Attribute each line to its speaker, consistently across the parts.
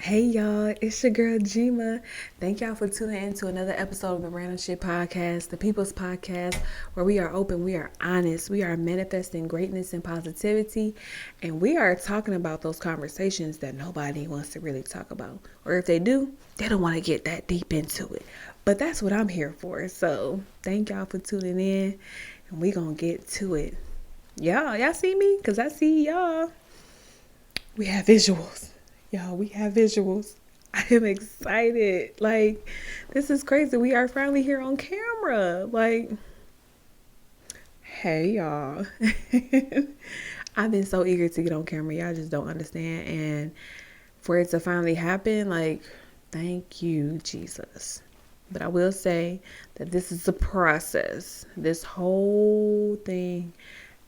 Speaker 1: Hey y'all, it's your girl Jima. Thank y'all for tuning in to another episode of the Random Shit Podcast, the People's Podcast, where we are open, we are honest, we are manifesting greatness and positivity, and we are talking about those conversations that nobody wants to really talk about. Or if they do, they don't want to get that deep into it. But that's what I'm here for. So thank y'all for tuning in, and we gonna get to it. Y'all see me? Because I see y'all. We have visuals. Y'all, we have visuals. I am excited. Like, this is crazy. We are finally here on camera. Like, hey, y'all. I've been so eager to get on camera. Y'all just don't understand. And for it to finally happen, like, thank you, Jesus. But I will say that this is a process. This whole thing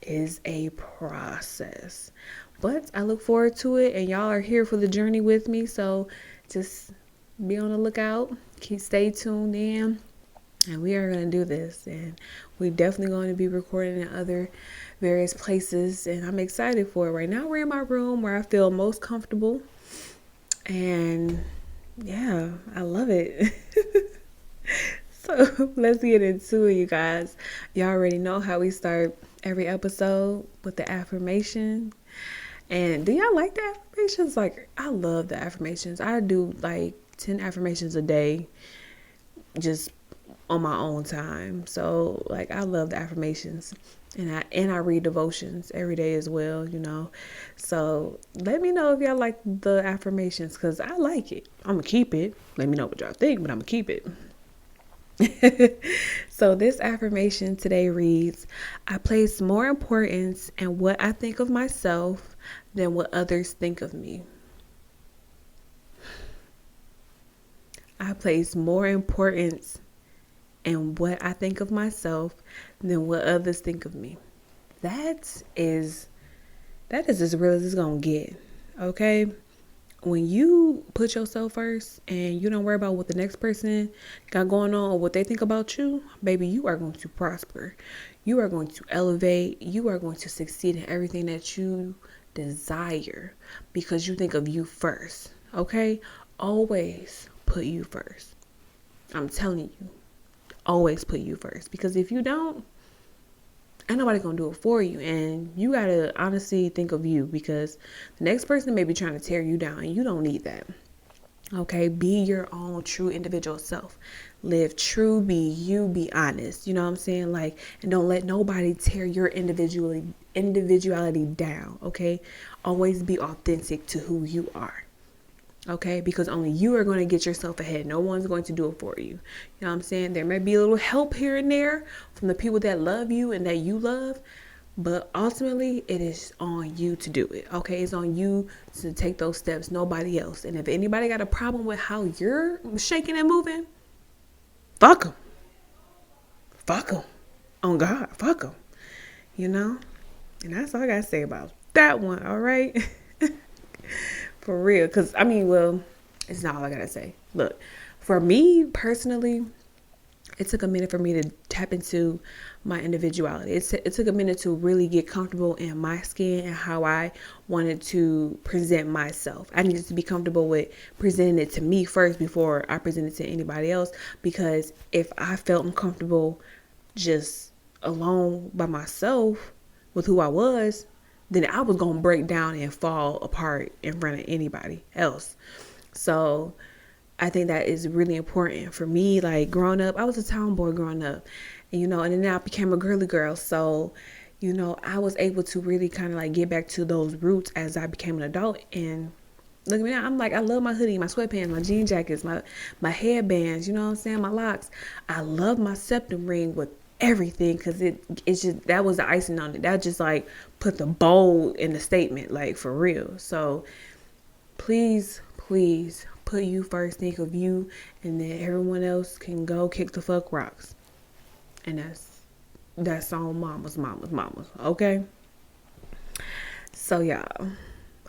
Speaker 1: is a process. But I look forward to it, and y'all are here for the journey with me. So just be on the lookout. Stay tuned in, and we are going to do this. And we're definitely going to be recording in other various places, and I'm excited for it. Right now, we're in my room where I feel most comfortable, and yeah, I love it. So let's get into it, you guys. Y'all already know how we start every episode with the affirmation. And do y'all like the affirmations? Like, I love the affirmations. I do like 10 affirmations a day just on my own time. So, like, I love the affirmations. And I read devotions every day as well, you know. So, let me know if y'all like the affirmations cuz I like it. I'm going to keep it. Let me know what y'all think, but I'm going to keep it. So this affirmation today reads, I place more importance in what I think of myself than what others think of me. I place more importance in what I think of myself than what others think of me. That is as real as it's gonna get. Okay? When you put yourself first and you don't worry about what the next person got going on or what they think about you, baby, you are going to prosper. You are going to elevate. You are going to succeed in everything that you desire because you think of you first. Okay? Always put you first. I'm telling you, always put you first because if you don't, ain't nobody gonna do it for you, and you gotta honestly think of you because the next person may be trying to tear you down and you don't need that. Okay, be your own true individual self. Live true, be you, be honest. You know what I'm saying? Like, and don't let nobody tear your individuality down. Okay, always be authentic to who you are. Okay, because only you are going to get yourself ahead. No one's going to do it for you. You know what I'm saying? There may be a little help here and there from the people that love you and that you love, but ultimately it is on you to do it. Okay, it's on you to take those steps, nobody else. And if anybody got a problem with how you're shaking and moving, fuck them. Fuck them. On God, fuck them. You know? And that's all I got to say about that one, all right? For real. Because, I mean, well, it's not all I got to say. Look, for me personally, it took a minute for me to tap into my individuality. It took a minute to really get comfortable in my skin and how I wanted to present myself. I needed to be comfortable with presenting it to me first before I present it to anybody else. Because if I felt uncomfortable just alone by myself with who I was, then I was going to break down and fall apart in front of anybody else. So I think that is really important for me. Like growing up, I was a tomboy growing up, and and then I became a girly girl. So, I was able to really kind of like get back to those roots as I became an adult. And look at me now, I'm like, I love my hoodie, my sweatpants, my jean jackets, my headbands. You know what I'm saying? My locks. I love my septum ring with everything because it's just that was the icing on it. That just like put the bow in the statement, like for real. So please, please put you first, think of you, and then everyone else can go kick the fuck rocks. And that's on mamas, okay? So y'all,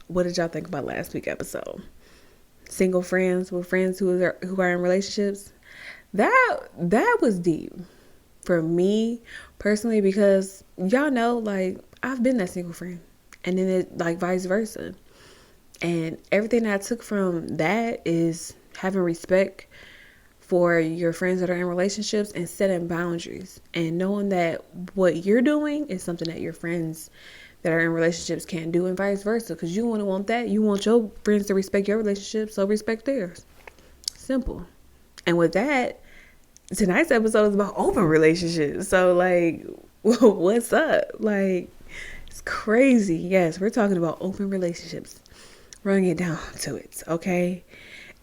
Speaker 1: what did y'all think about last week's episode? Single friends with friends who are in relationships? That was deep for me personally because y'all know, like, I've been that single friend, and then it like vice versa. And everything that I took from that is having respect for your friends that are in relationships and setting boundaries and knowing that what you're doing is something that your friends that are in relationships can't do and vice versa. Because you want that. You want your friends to respect your relationship, so respect theirs. Simple. And with that, tonight's episode is about open relationships. So, like, what's up? Like, it's crazy. Yes, we're talking about open relationships. We're going to get down to it, okay?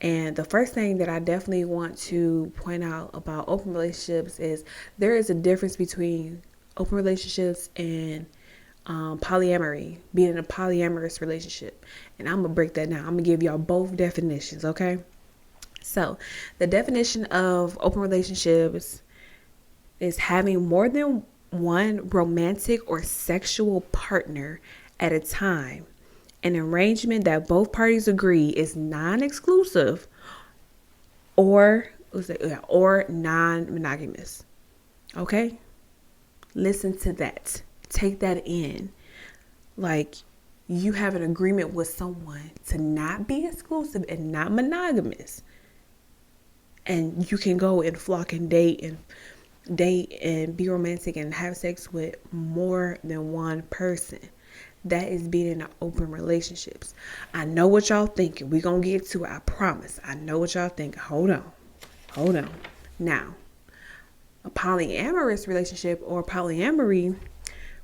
Speaker 1: And the first thing that I definitely want to point out about open relationships is there is a difference between open relationships and polyamory, being in a polyamorous relationship. And I'm going to break that down. I'm going to give y'all both definitions, okay? So, the definition of open relationships is having more than one romantic or sexual partner at a time. An arrangement that both parties agree is non-exclusive or non-monogamous. Okay? Listen to that. Take that in. Like, you have an agreement with someone to not be exclusive and not monogamous. And you can go and flock and date and be romantic and have sex with more than one person. That is being in an open relationships. I know what y'all thinking. We're going to get to it. I promise. I know what y'all think. Hold on. Now, a polyamorous relationship or polyamory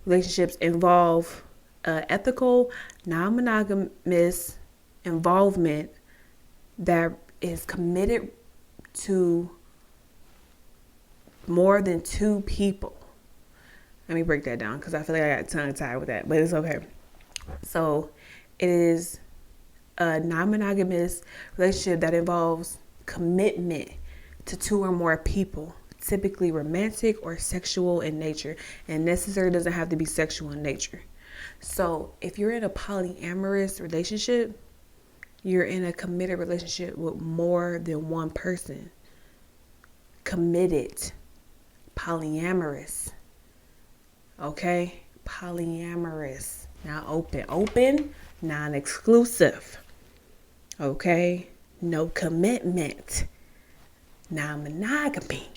Speaker 1: relationships involve ethical, non-monogamous involvement that is committed to more than two people. Let me break that down because I feel like I got tongue-tied with that, but it's okay. So it is a non-monogamous relationship that involves commitment to two or more people, typically romantic or sexual in nature, and necessarily doesn't have to be sexual in nature. So if you're in a polyamorous relationship, you're in a committed relationship with more than one person. Committed. Polyamorous. Okay? Polyamorous. Not open. Open, non-exclusive. Okay? No commitment. Non-monogamy.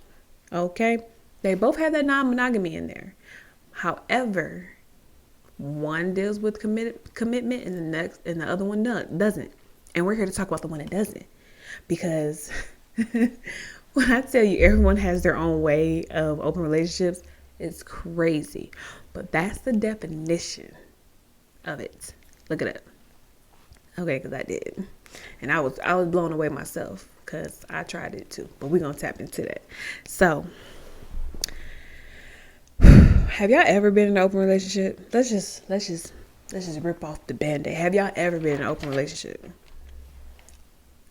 Speaker 1: Okay? They both have that non-monogamy in there. However, one deals with commitment and the other one doesn't. And we're here to talk about the one that doesn't. Because when I tell you everyone has their own way of open relationships, it's crazy. But that's the definition of it. Look it up. Okay, because I did. And I was blown away myself because I tried it too. But we're going to tap into that. So, have y'all ever been in an open relationship? Let's just rip off the Band-Aid. Have y'all ever been in an open relationship?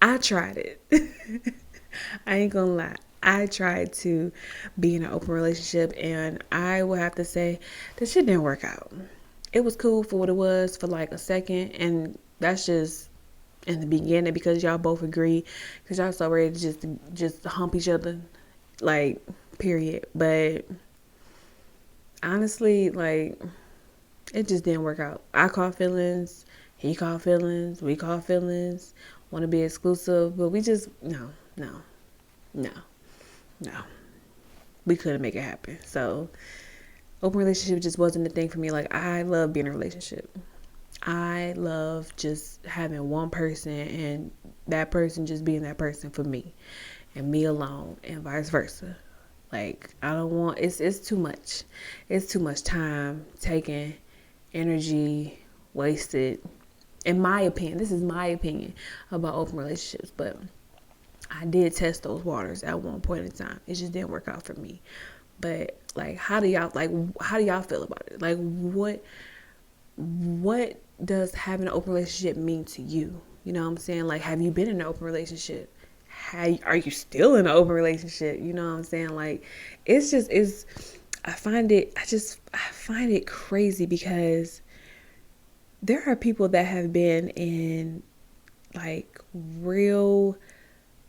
Speaker 1: I tried it. I ain't gonna lie. I tried to be in an open relationship, and I will have to say that shit didn't work out. It was cool for what it was for like a second, and that's just in the beginning because y'all both agree, because y'all so ready to just hump each other, like, period. But honestly, like, it just didn't work out. I caught feelings, he caught feelings, we caught feelings, want to be exclusive, but we just, no. We couldn't make it happen. So, open relationship just wasn't the thing for me. Like, I love being in a relationship. I love just having one person and that person just being that person for me and me alone and vice versa. Like, I don't want, it's too much. It's too much time taken, energy wasted. In my opinion, this is my opinion about open relationships, but I did test those waters at one point in time. It just didn't work out for me. But like, how do y'all feel about it? Like, what does having an open relationship mean to you? You know what I'm saying? Like, have you been in an open relationship? Are you still in an open relationship? You know what I'm saying? Like, I find it crazy because there are people that have been in like real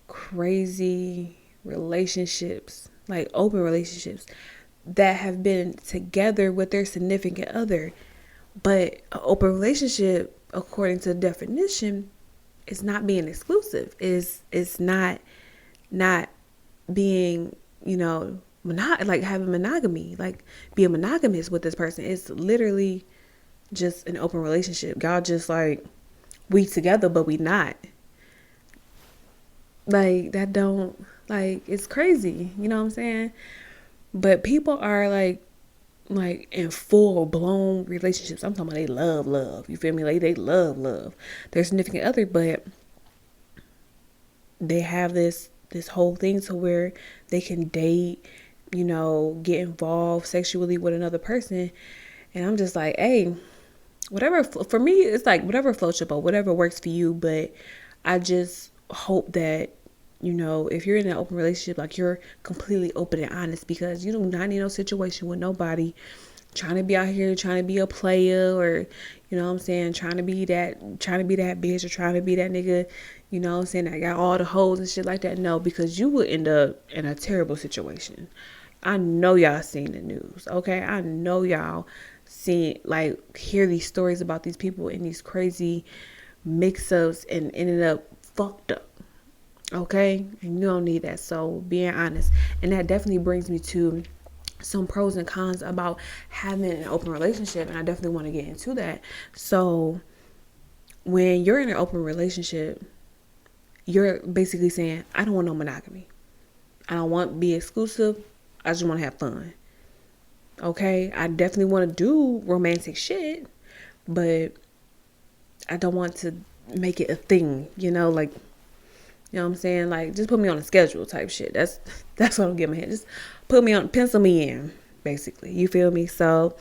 Speaker 1: crazy relationships, like open relationships, that have been together with their significant other. But an open relationship according to the definition, is not being exclusive. It's not being, like having monogamy, like being monogamous with this person. It's literally just an open relationship. Y'all just like, we together, but we not. Like, that don't, like, it's crazy. You know what I'm saying? But people are like in full blown relationships. I'm talking about they love. You feel me? Like, they love their significant other, but they have this whole thing to where they can date, get involved sexually with another person. And I'm just like, hey, whatever. For me, it's like whatever floats your boat, whatever works for you. But I just hope that, if you're in an open relationship, like, you're completely open and honest, because you do not need no situation with nobody trying to be out here trying to be a player, or trying to be that bitch, or trying to be that nigga, I got all the hoes and shit like that. No, because you will end up in a terrible situation. I know y'all seen the news, okay? I know y'all seen, like, hear these stories about these people in these crazy mix-ups and ended up fucked up, okay? And you don't need that. So being honest. And that definitely brings me to some pros and cons about having an open relationship, and I definitely want to get into that. So when you're in an open relationship, you're basically saying, I don't want no monogamy. I don't want to be exclusive. I just want to have fun. Okay? I definitely want to do romantic shit, but I don't want to make it a thing, like, you know what I'm saying? Like, just put me on a schedule type shit. That's what I'm getting my head. Just pencil me in, basically. You feel me? So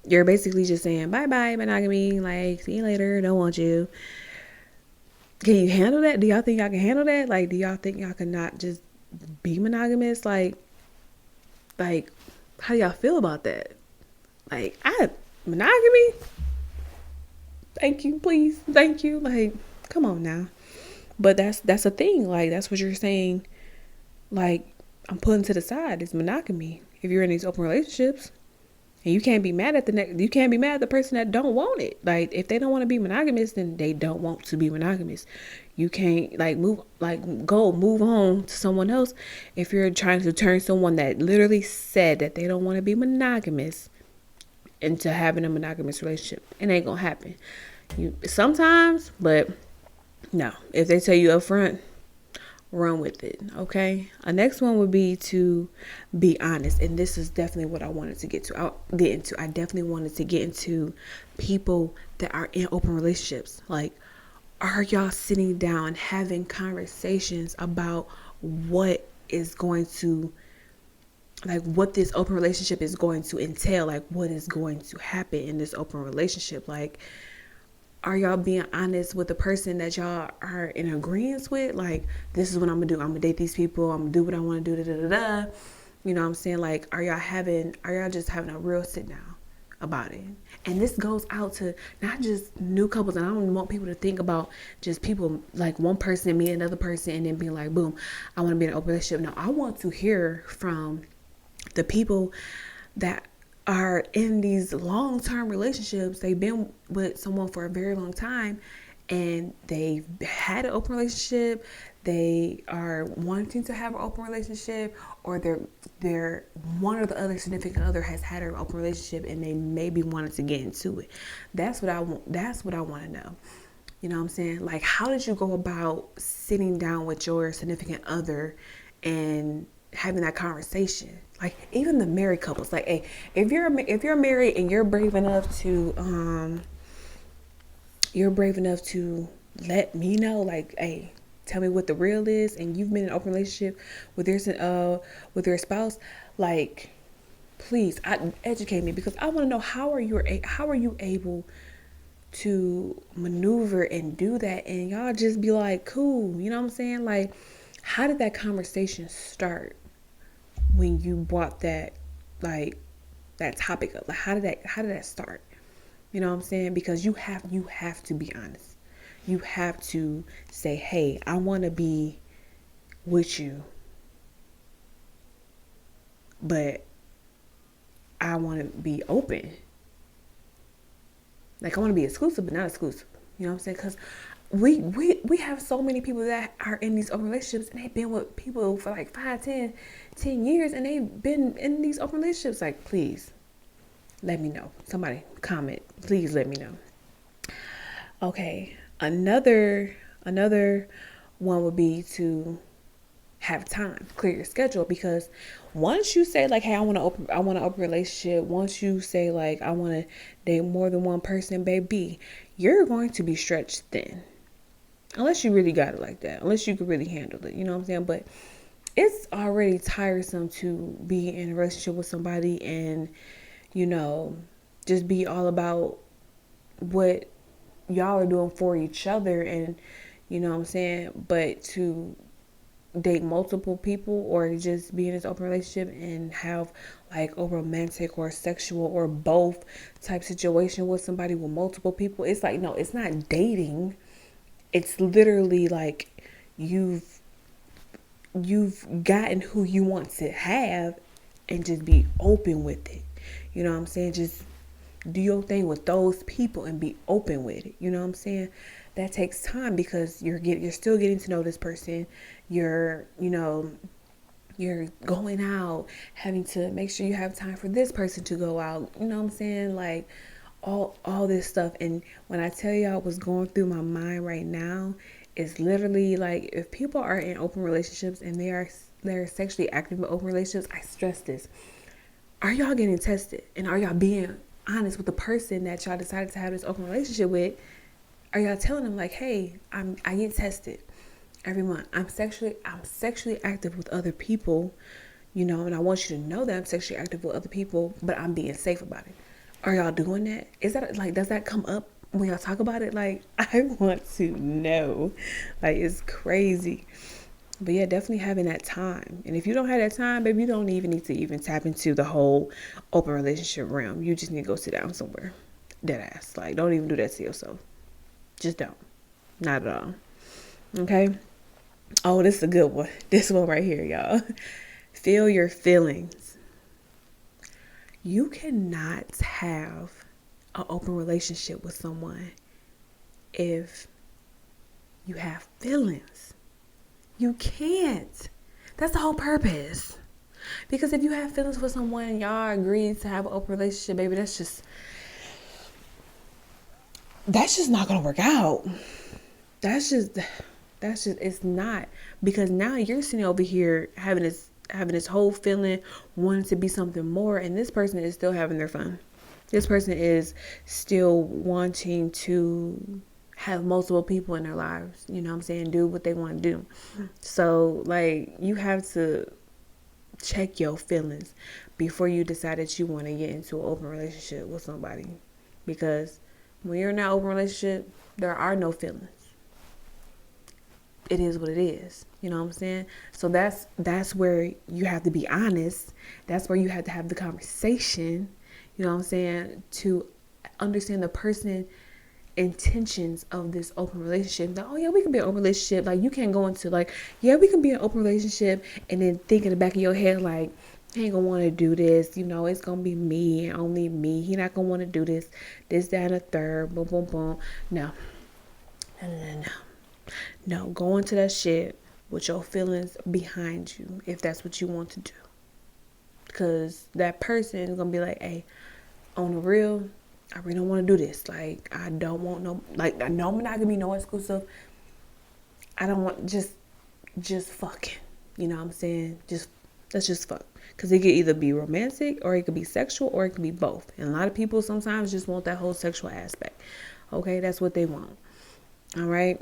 Speaker 1: you're basically just saying, bye-bye, monogamy. Like, see you later. Don't want you. Can you handle that? Do y'all think y'all can handle that? Like, do y'all think y'all can not just be monogamous? Like, how do y'all feel about that? Like, monogamy? Thank you, please. Thank you. Like, come on now. But that's a thing. Like, that's what you're saying. Like, I'm putting to the side is monogamy. If you're in these open relationships, and you can't be mad at you can't be mad at the person that don't want it. Like, if they don't want to be monogamous, then they don't want to be monogamous. You can't move on to someone else if you're trying to turn someone that literally said that they don't want to be monogamous into having a monogamous relationship. It ain't gonna happen. Sometimes, but no. If they tell you up front, run with it, okay? A next one would be to be honest, and this is definitely what I wanted to get to. I definitely wanted to get into people that are in open relationships. Like, are y'all sitting down having conversations about what is going to, like, what this open relationship is going to entail, like, what is going to happen in this open relationship? Like, are y'all being honest with the person that y'all are in agreement with? Like, this is what I'm gonna do. I'm gonna date these people. I'm gonna do what I want to do. You know what I'm saying? Like, are y'all just having a real sit down about it? And this goes out to not just new couples. And I don't want people to think about just people, like, one person meeting another person and then being like, boom, I want to be in an open relationship. No, I want to hear from the people that are in these long-term relationships. They've been with someone for a very long time, and they've had an open relationship. They are wanting to have an open relationship, or they're one or the other significant other has had an open relationship, and they maybe wanted to get into it. That's what I want. That's what I want to know. You know what I'm saying? Like, how did you go about sitting down with your significant other and having that conversation? Like, even the married couples, like, hey, if you're married and you're brave enough to let me know, like, hey, tell me what the real is, and you've been in an open relationship with your spouse, like, please, educate me, because I want to know how are you able to maneuver and do that, and y'all just be like, cool, you know what I'm saying? Like, how did that conversation start when you brought that, like, that topic up? Like, how did that start? You know what I'm saying? Because you have to be honest. You have to say, hey, I want to be with you, but I want to be open. Like, I want to be exclusive, but not exclusive. You know what I'm saying? Because we have so many people that are in these open relationships and they've been with people for like 5, 10 years and they've been in these open relationships. Like, please let me know. Somebody comment. Please let me know. Okay. Another one would be to have time, clear your schedule, because once you say like, hey, I want to open a relationship, once you say like I want to date more than one person, baby, you're going to be stretched thin. Unless you really got it like that. Unless you could really handle it, you know what I'm saying? But it's already tiresome to be in a relationship with somebody and, you know, just be all about what y'all are doing for each other, and you know what I'm saying, but to date multiple people or just be in this open relationship and have like a romantic or sexual or both type situation with somebody with multiple people, it's like, no, it's not dating. It's literally like you've gotten who you want to have and just be open with it. You know what I'm saying? Just do your thing with those people and be open with it. You know what I'm saying? That takes time because you're still getting to know this person. You're going out, having to make sure you have time for this person to go out. You know what I'm saying? Like all this stuff. And when I tell y'all what's going through my mind right now, it's literally like, if people are in open relationships and they're sexually active in open relationships, I stress this. Are y'all getting tested? And are y'all being honest with the person that y'all decided to have this open relationship with? Are y'all telling them like, hey, I get tested every month. I'm sexually active with other people, you know, and I want you to know that I'm sexually active with other people, but I'm being safe about it. Are y'all doing that? Is that like, does that come up when y'all talk about it? Like, I want to know. Like, it's crazy. But yeah, definitely having that time. And if you don't have that time, baby, you don't even need to even tap into the whole open relationship realm. You just need to go sit down somewhere. Dead ass. Like, don't even do that to yourself. Just don't. Not at all. Okay? Oh, this is a good one. This one right here, y'all. Feel your feelings. You cannot have an open relationship with someone if you have feelings. You can't. That's the whole purpose. Because if you have feelings for someone and y'all agree to have an open relationship, baby, that's just not gonna work out. That's just it's not, because now you're sitting over here having this whole feeling, wanting to be something more, and this person is still having their fun. This person is still wanting to have multiple people in their lives, you know what I'm saying, do what they want to do. So like, you have to check your feelings before you decide that you want to get into an open relationship with somebody, because when you're in that open relationship, there are no feelings. It is what it is. You know what I'm saying? So that's where you have to be honest. That's where you have to have the conversation, you know what I'm saying, to understand the person intentions of this open relationship. That, oh yeah, we can be an open relationship. Like, you can't go into like, yeah, we can be an open relationship and then think in the back of your head like, he ain't gonna want to do this, you know, it's gonna be me and only me. He not gonna want to do this, that, and a third, boom, boom, boom. No. No. No, go into that shit with your feelings behind you if that's what you want to do. Because that person is going to be like, hey, on the real, I really don't want to do this. Like, I don't want no, like, no monogamy, no exclusive. I don't want, just fucking. You know what I'm saying? Let's just fuck. Because it could either be romantic or it could be sexual or it could be both. And a lot of people sometimes just want that whole sexual aspect. Okay, that's what they want. All right.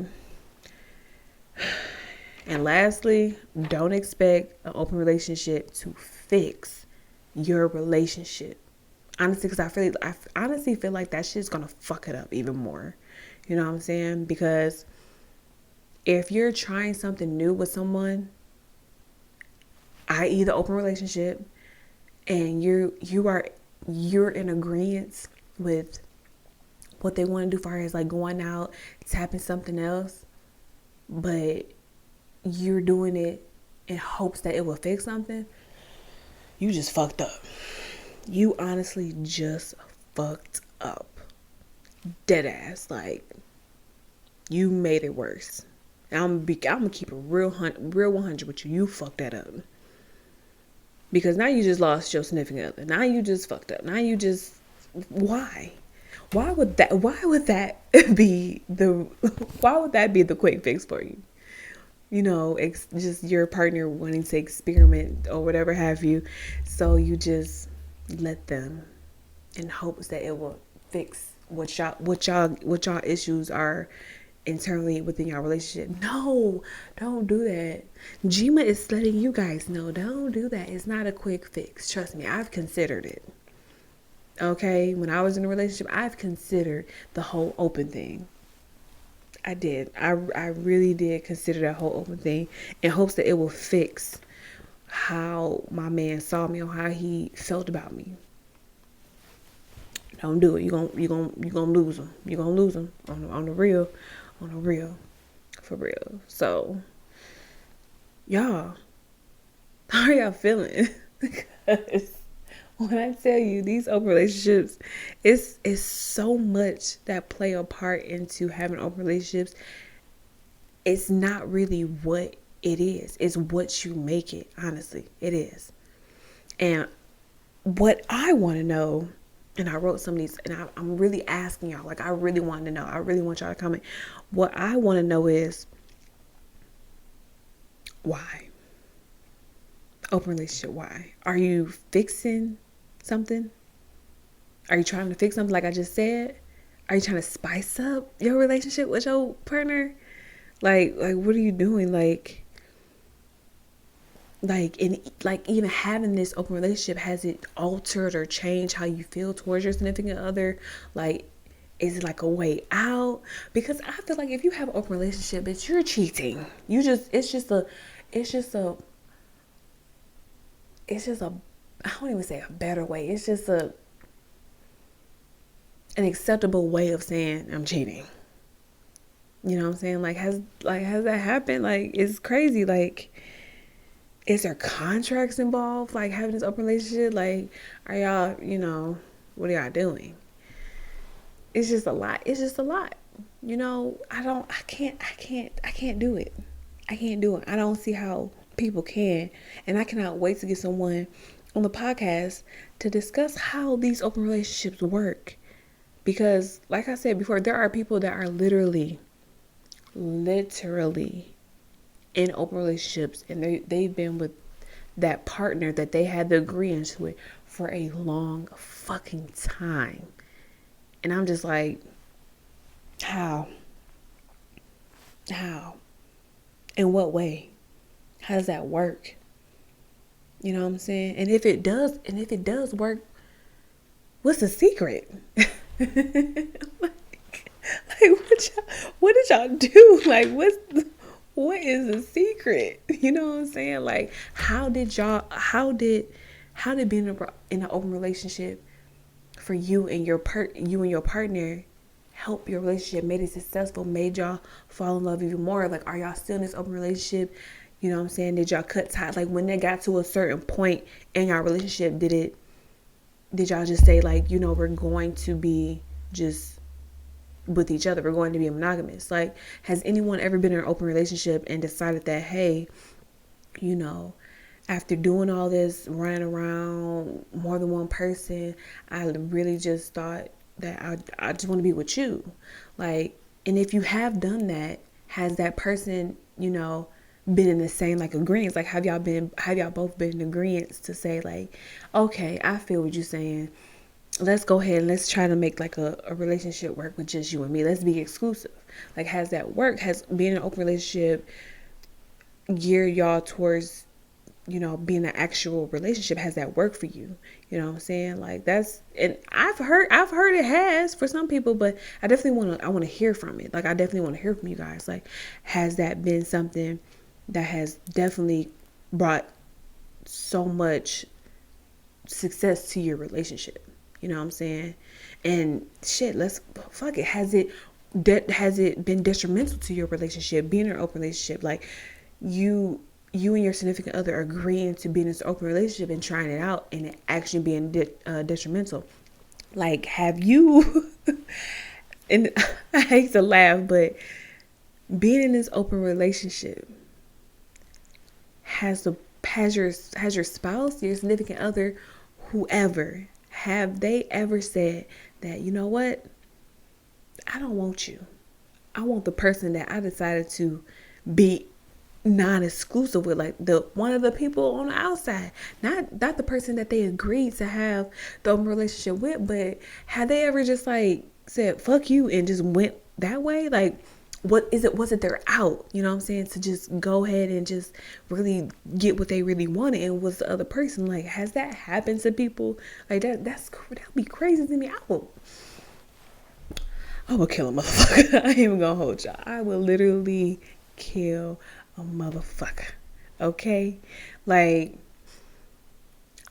Speaker 1: And lastly, don't expect an open relationship to fix your relationship. Honestly, because I honestly feel like that shit's gonna fuck it up even more. You know what I'm saying? Because if you're trying something new with someone, i.e. the open relationship, and you're in agreement with what they want to do, far as like going out, tapping something else, but you're doing it in hopes that it will fix something, you just fucked up. You honestly just fucked up. Dead ass. Like, You made it worse. And I'm gonna keep it real 100 with you. You fucked that up. Because now you just lost your significant other. Now you just fucked up. Now you just, why? Why would that be the why would that be the quick fix for you? You know, just your partner wanting to experiment or whatever have you. So you just let them in hopes that it will fix what y'all issues are internally within your relationship. No, don't do that. Jima is letting you guys know, don't do that. It's not a quick fix. Trust me, I've considered it. Okay, when I was in a relationship, I've considered the whole open thing. I did. I really did consider that whole open thing in hopes that it will fix how my man saw me or how he felt about me. Don't do it. You gonna lose them. You gonna lose them on the real, for real. So, y'all, how are y'all feeling? Because when I tell you these open relationships, it's so much that play a part into having open relationships. It's not really what it is. It's what you make it. Honestly, it is. And what I want to know, and I wrote some of these, and I'm really asking y'all, like I really want to know. I really want y'all to comment. What I want to know is why? Open relationship, why? Are you fixing something? Are you trying to fix something like I just said? Are you trying to spice up your relationship with your partner? Like what are you doing? Like even having this open relationship, has it altered or changed how you feel towards your significant other? Like, is it like a way out? Because I feel like if you have an open relationship, bitch, you're cheating. It's just a I don't even say a better way. It's just an acceptable way of saying I'm cheating. You know what I'm saying? Has that happened? Like, it's crazy. Like, is there contracts involved? Like, having this open relationship? Like, are y'all, what are y'all doing? It's just a lot. It's just a lot. I can't do it. I can't do it. I don't see how people can. And I cannot wait to get someone on the podcast to discuss how these open relationships work. Because, like I said before, there are people that are literally in open relationships, and they've been with that partner that they had the agreement with for a long fucking time. And I'm just like, how? In what way? How does that work? You know what I'm saying? And if it does work, what's the secret? What did y'all do? Like, what is the secret? You know what I'm saying? Like, how did being in an open relationship for you and your partner help your relationship, made it successful, made y'all fall in love even more? Like, are y'all still in this open relationship? You know what I'm saying? Did y'all cut ties? Like, when they got to a certain point in your relationship, did y'all just say, like, we're going to be just with each other, we're going to be monogamous? Like, has anyone ever been in an open relationship and decided that, hey, after doing all this running around more than one person, I really just thought that I just want to be with you? Like, and if you have done that, has that person, been in the same like agreements? Like, have y'all both been in agreements to say, like, okay, I feel what you're saying, let's go ahead and let's try to make like a relationship work with just you and me, let's be exclusive? Like, has that worked? Has being in an open relationship geared y'all towards being an actual relationship? Has that worked for you? You know what I'm saying? Like, that's, and I've heard it has for some people, but I definitely want to hear from it. Like, I definitely want to hear from you guys. Like, has that been something that has definitely brought so much success to your relationship? You know what I'm saying? And shit, fuck it. Has it been detrimental to your relationship, being in an open relationship? Like, you and your significant other agreeing to be in this open relationship and trying it out, and it actually being detrimental. Like, have you, and I hate to laugh, but being in this open relationship, has your spouse, your significant other, whoever, have they ever said that, you know what, I don't want you. I want the person that I decided to be non-exclusive with, like the one of the people on the outside, not the person that they agreed to have the open relationship with. But have they ever just like said fuck you and just went that way? Like, what is it? Was it their out? You know what I'm saying? To just go ahead and just really get what they really wanted, and was the other person like? Has that happened to people like that? That'd be crazy to me. I will kill a motherfucker. I ain't even gonna hold y'all. I will literally kill a motherfucker. Okay? Like,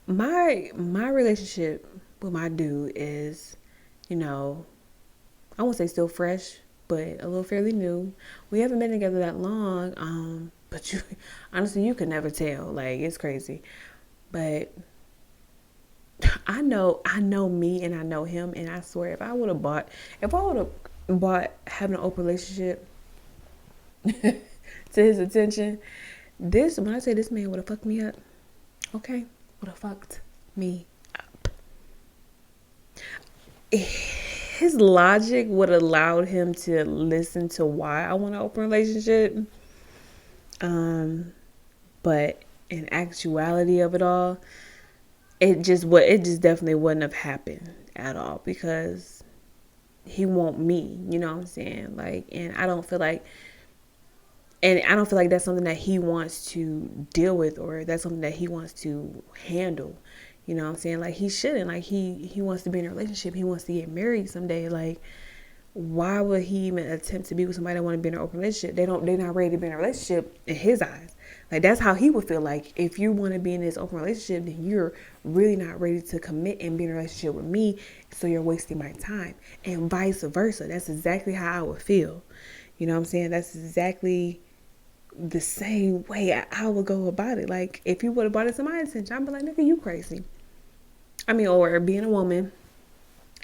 Speaker 1: my relationship with my dude is, you know, I won't say still fresh, but a little fairly new. We haven't been together that long, but you honestly you could never tell. Like, it's crazy. But I know me and I know him, and I swear if I would have bought having an open relationship to his attention, this when I say this man would have fucked me up, okay? Would have fucked me up. His logic would have allowed him to listen to why I want an open relationship. Um, but in actuality of it all, it just definitely wouldn't have happened at all, because he want me, you know what I'm saying? Like, and I don't feel like that's something that he wants to deal with, or that's something that he wants to handle. You know what I'm saying? Like, he shouldn't. Like, he wants to be in a relationship. He wants to get married someday. Like, why would he even attempt to be with somebody that want to be in an open relationship? They're not ready to be in a relationship in his eyes. Like, that's how he would feel. Like, if you want to be in this open relationship, then you're really not ready to commit and be in a relationship with me, so you're wasting my time. And vice versa. That's exactly how I would feel. You know what I'm saying? That's exactly the same way I would go about it. Like, if you would have brought it to my attention, I'd be like, nigga, you crazy. I mean, or being a woman,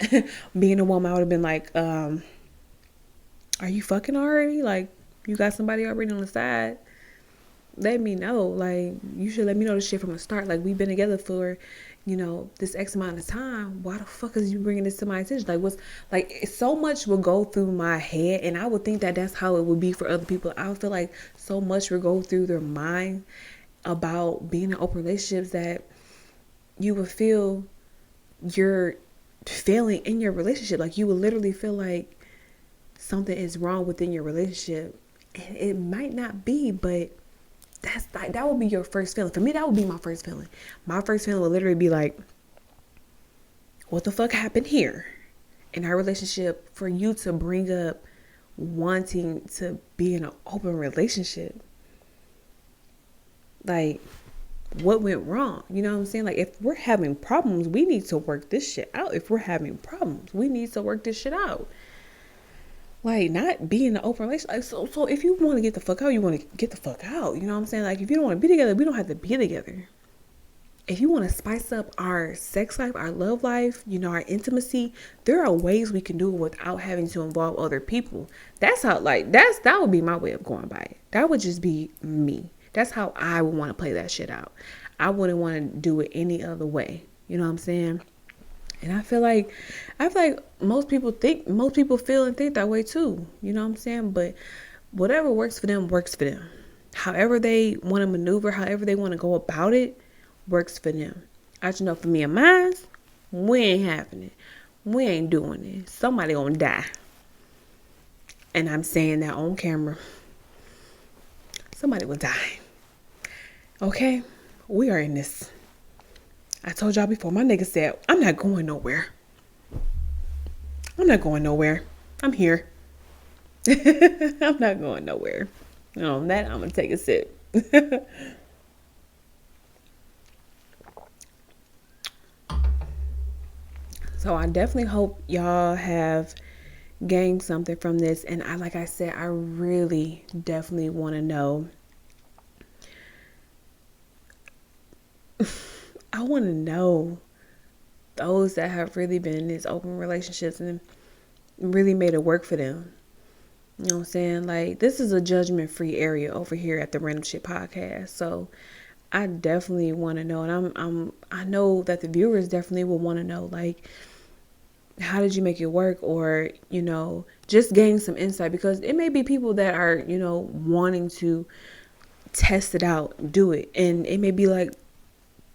Speaker 1: I would have been like, are you fucking already? Like, you got somebody already on the side? Let me know. Like, you should let me know this shit from the start. Like, we've been together for, this X amount of time. Why the fuck is you bringing this to my attention? Like, so much will go through my head, and I would think that that's how it would be for other people. I would feel like so much will go through their mind about being in open relationships that you would feel you're failing in your relationship. Like, you would literally feel like something is wrong within your relationship, and it might not be, but that would be your first feeling. For me, that would be my first feeling. My first feeling would literally be like, what the fuck happened here in our relationship for you to bring up wanting to be in an open relationship? Like, what went wrong? You know what I'm saying? Like, if we're having problems, we need to work this shit out. If we're having problems, we need to work this shit out. Like, not be in an open relationship. Like, so if you want to get the fuck out, you want to get the fuck out. You know what I'm saying? Like, if you don't want to be together, we don't have to be together. If you want to spice up our sex life, our love life, our intimacy, there are ways we can do it without having to involve other people. That's how, like, that would be my way of going by it. That would just be me. That's how I would want to play that shit out. I wouldn't want to do it any other way. You know what I'm saying? And I feel like most people feel and think that way too. You know what I'm saying? But whatever works for them works for them. However they want to maneuver, however they want to go about it, works for them. I just know for me and mine, we ain't having it. We ain't doing it. Somebody gonna die. And I'm saying that on camera. Somebody will die. Okay? We are in this. I told y'all before, my nigga said, I'm not going nowhere. I'm not going nowhere. I'm here. I'm not going nowhere. On that, I'm going to take a sip. So I definitely hope y'all have gained something from this. And like I said, I really definitely want to know. I want to know those that have really been in these open relationships and really made it work for them. You know what I'm saying? Like, this is a judgment-free area over here at the Random Shit Podcast. So I definitely want to know, and I know that the viewers definitely will want to know, like, how did you make it work? Or, just gain some insight, because it may be people that are, wanting to test it out, do it. And it may be like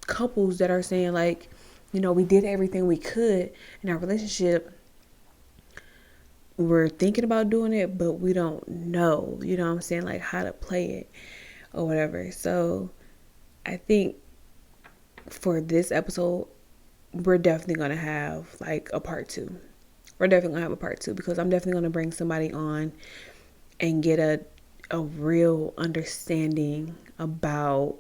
Speaker 1: couples that are saying, like, we did everything we could in our relationship. We're thinking about doing it, but we don't know, what I'm saying, like how to play it or whatever. So I think for this episode, we're definitely going to have like a part two. We're definitely going to have a part two, because I'm definitely going to bring somebody on and get a real understanding about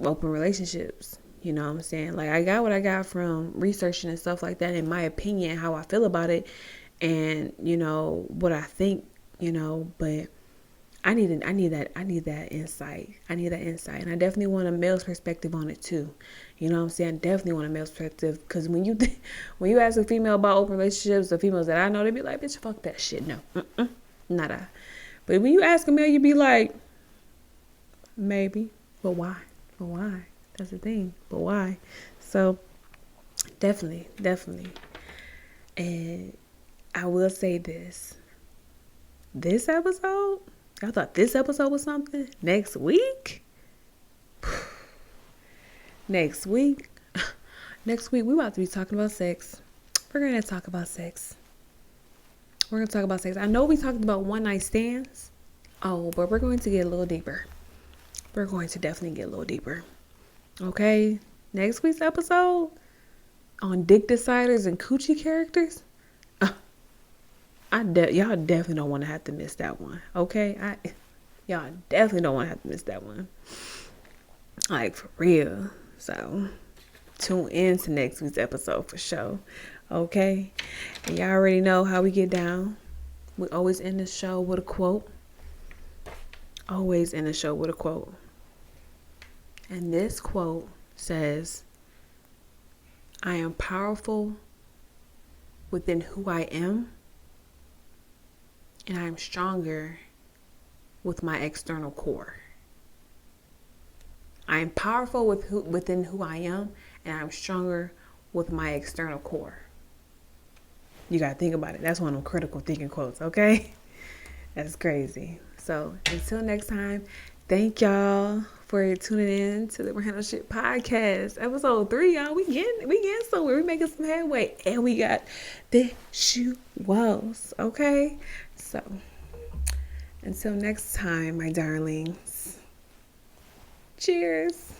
Speaker 1: open relationships. You know what I'm saying? Like, I got what I got from researching and stuff like that, in my opinion, how I feel about it, and what I think, but I need that insight. I need that insight. And I definitely want a male's perspective on it too. You know what I'm saying? I definitely want a male's perspective, because when you ask a female about open relationships, the females that I know, they be like, bitch, fuck that shit. No. Nada. But when you ask a male, you be like, maybe. But why? But why? That's the thing. But why? So definitely. And I will say this. This episode, y'all thought this episode was something? Next week, we about to be talking about sex. We're going to talk about sex. I know we talked about one night stands. Oh, but we're going to get a little deeper. We're going to definitely get a little deeper. Okay? Next week's episode on dick deciders and coochie characters. Y'all definitely don't want to have to miss that one. Okay? Y'all definitely don't want to have to miss that one. Like, for real. So tune in to next week's episode for sure. Okay? And y'all already know how we get down. We always end the show with a quote. And this quote says, I am powerful within who I am, and I am stronger with my external core. I am powerful within who I am, and I'm stronger with my external core. You got to think about it. That's one of them critical thinking quotes, okay? That's crazy. So until next time, thank y'all for tuning in to the Random Shit Podcast, episode 3, y'all. We getting somewhere. We making some headway, and we got the shoe walls, okay? So until next time, my darlings. Cheers.